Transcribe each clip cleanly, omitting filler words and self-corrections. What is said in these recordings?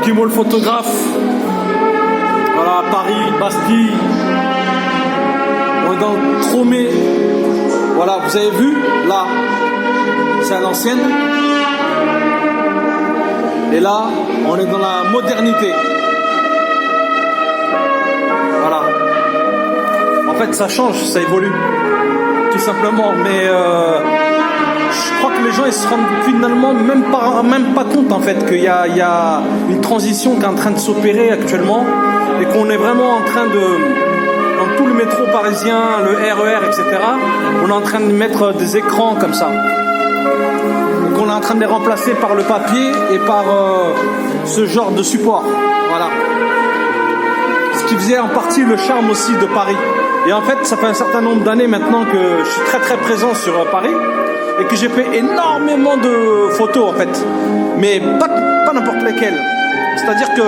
Hakimo le photographe. Voilà, Paris, Bastille. On est dans le Tromé. Voilà, vous avez vu, là, c'est à l'ancienne. Et là, on est dans la modernité. Voilà. En fait, ça change, ça évolue. Tout simplement. Mais je crois que les gens, ils se rendent finalement même pas compte, en fait, qu'il y a une transition qui est en train de s'opérer actuellement. Et qu'on est vraiment en train de... Dans tout le métro parisien, le RER, etc., on est en train de mettre des écrans comme ça. Qu'on est en train de les remplacer par le papier et par ce genre de support. Voilà. Ce qui faisait en partie le charme aussi de Paris. Et en fait, ça fait un certain nombre d'années maintenant que je suis très très présent sur Paris et que j'ai fait énormément de photos en fait. Mais pas n'importe lesquelles. C'est-à-dire que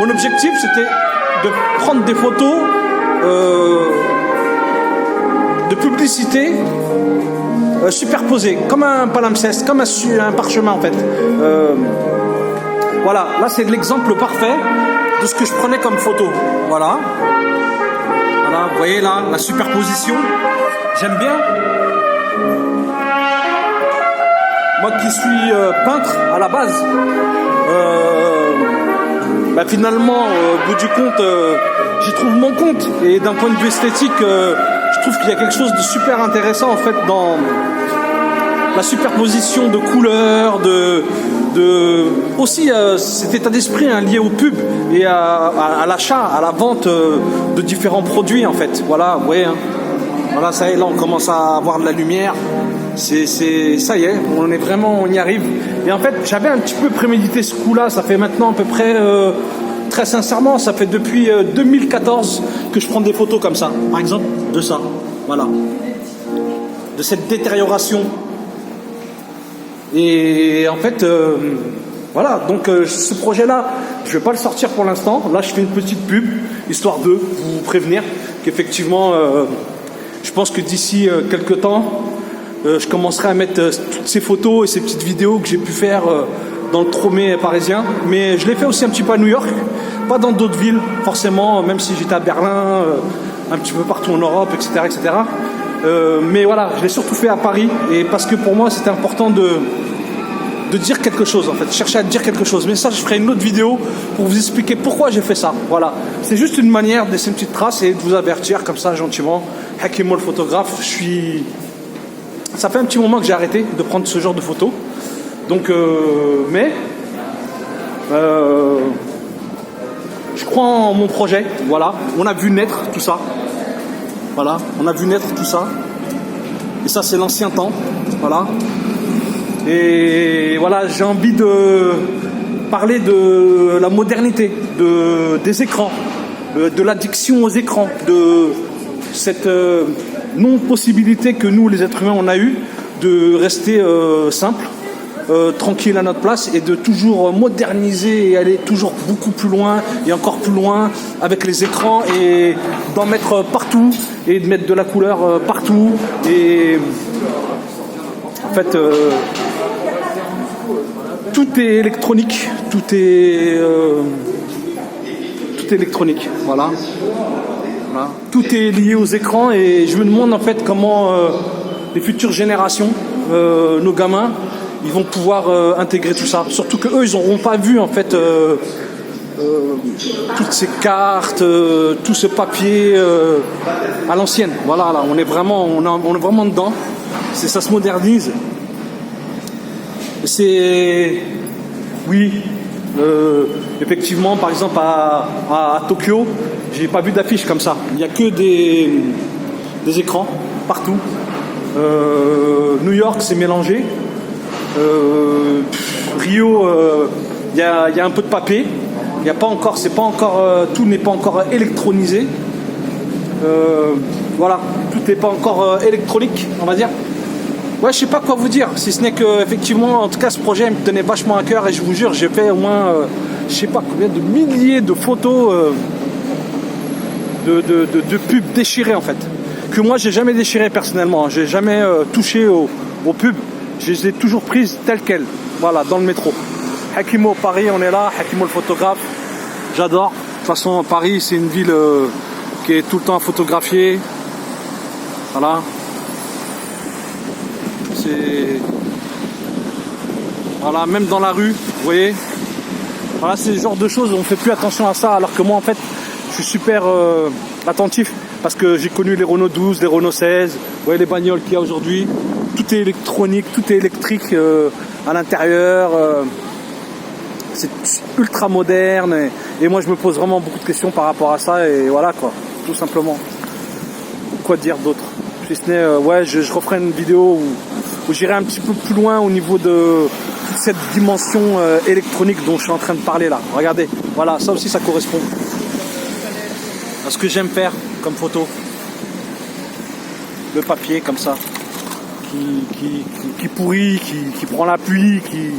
mon objectif, c'était de prendre des photos de publicité superposées, comme un palimpseste, comme un parchemin en fait. Voilà, là c'est l'exemple parfait de ce que je prenais comme photo. Voilà. Voilà, vous voyez là, la superposition. J'aime bien. Moi qui suis peintre à la base, finalement, au bout du compte, j'y trouve mon compte. Et d'un point de vue esthétique, je trouve qu'il y a quelque chose de super intéressant en fait dans la superposition de couleurs, aussi cet état d'esprit lié au pub et à l'achat, à la vente de différents produits en fait. Voilà, vous voyez. Voilà, ça y est, là on commence à avoir de la lumière. Ça y est, on y arrive. Et en fait, j'avais un petit peu prémédité ce coup-là. Ça fait maintenant à peu près, très sincèrement, ça fait depuis 2014 que je prends des photos comme ça. Par exemple, de ça. Voilà. De cette détérioration. Et en fait, voilà. Donc, ce projet-là, je vais pas le sortir pour l'instant. Là, je fais une petite pub, histoire de vous prévenir qu'effectivement, je pense que d'ici quelques temps, je commencerai à mettre toutes ces photos et ces petites vidéos que j'ai pu faire dans le Tromé parisien. Mais je l'ai fait aussi un petit peu à New York, pas dans d'autres villes forcément, même si j'étais à Berlin, un petit peu partout en Europe, etc. etc. Mais voilà, je l'ai surtout fait à Paris, et parce que pour moi c'était important de dire quelque chose en fait, chercher à dire quelque chose. Mais ça, je ferai une autre vidéo pour vous expliquer pourquoi j'ai fait ça. Voilà, c'est juste une manière de laisser une petite trace et de vous avertir comme ça gentiment. Hakimo le photographe, ça fait un petit moment que j'ai arrêté de prendre ce genre de photos. Donc, je crois en mon projet. Voilà, on a vu naître tout ça. Voilà, on a vu naître tout ça. Et ça, c'est l'ancien temps. Voilà. Et voilà, j'ai envie de parler de la modernité, des écrans, de l'addiction aux écrans, de cette non-possibilité que nous, les êtres humains, on a eu de rester simple, tranquille à notre place et de toujours moderniser et aller toujours beaucoup plus loin et encore plus loin avec les écrans et d'en mettre partout et de mettre de la couleur partout. Et en fait, tout est électronique, tout est électronique, voilà. Voilà. Tout est lié aux écrans et je me demande en fait comment les futures générations, nos gamins, ils vont pouvoir intégrer tout ça. Surtout que eux, ils n'auront pas vu en fait toutes ces cartes, tout ce papier à l'ancienne. Voilà, là, on est vraiment dedans. Ça se modernise. Oui. Effectivement, par exemple à Tokyo, j'ai pas vu d'affiche comme ça. Il n'y a que des écrans partout. New York, c'est mélangé. Rio, il y a un peu de papier. Il y a pas encore, tout n'est pas encore électronisé. Voilà, tout n'est pas encore électronique, on va dire. Ouais, je sais pas quoi vous dire, si ce n'est que effectivement, en tout cas, ce projet me tenait vachement à cœur et je vous jure, j'ai fait au moins, je sais pas combien de milliers de photos de pubs déchirées en fait, que moi j'ai jamais déchiré personnellement, j'ai jamais touché aux pubs, je les ai toujours prises telles quelles, voilà, dans le métro. Hakimo, Paris, on est là. Hakimo le photographe. J'adore. De toute façon, Paris, c'est une ville qui est tout le temps photographiée. Voilà. C'est... Voilà, même dans la rue, vous voyez. Voilà, c'est le genre de choses où on fait plus attention à ça. Alors que moi, en fait, je suis super attentif. Parce que j'ai connu les Renault 12, les Renault 16. Vous voyez les bagnoles qu'il y a aujourd'hui. Tout est électronique, tout est électrique à l'intérieur. C'est ultra moderne. Et moi, je me pose vraiment beaucoup de questions par rapport à ça. Et voilà, quoi. Tout simplement. Quoi dire d'autre? Si ce n'est, ouais, je referai une vidéo où j'irai un petit peu plus loin au niveau de toute cette dimension électronique dont je suis en train de parler là. Regardez, voilà, ça aussi ça correspond à ce que j'aime faire comme photo. Le papier comme ça, qui pourrit, qui prend la pluie, qui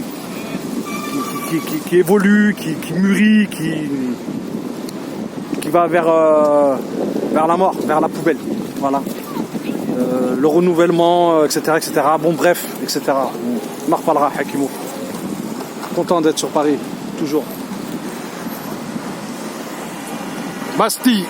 évolue, qui mûrit, qui va vers la mort, vers la poubelle. Voilà. Le renouvellement, etc., etc. Bon, bref, etc. On en reparlera, Hakimo. Content d'être sur Paris, toujours. Bastille.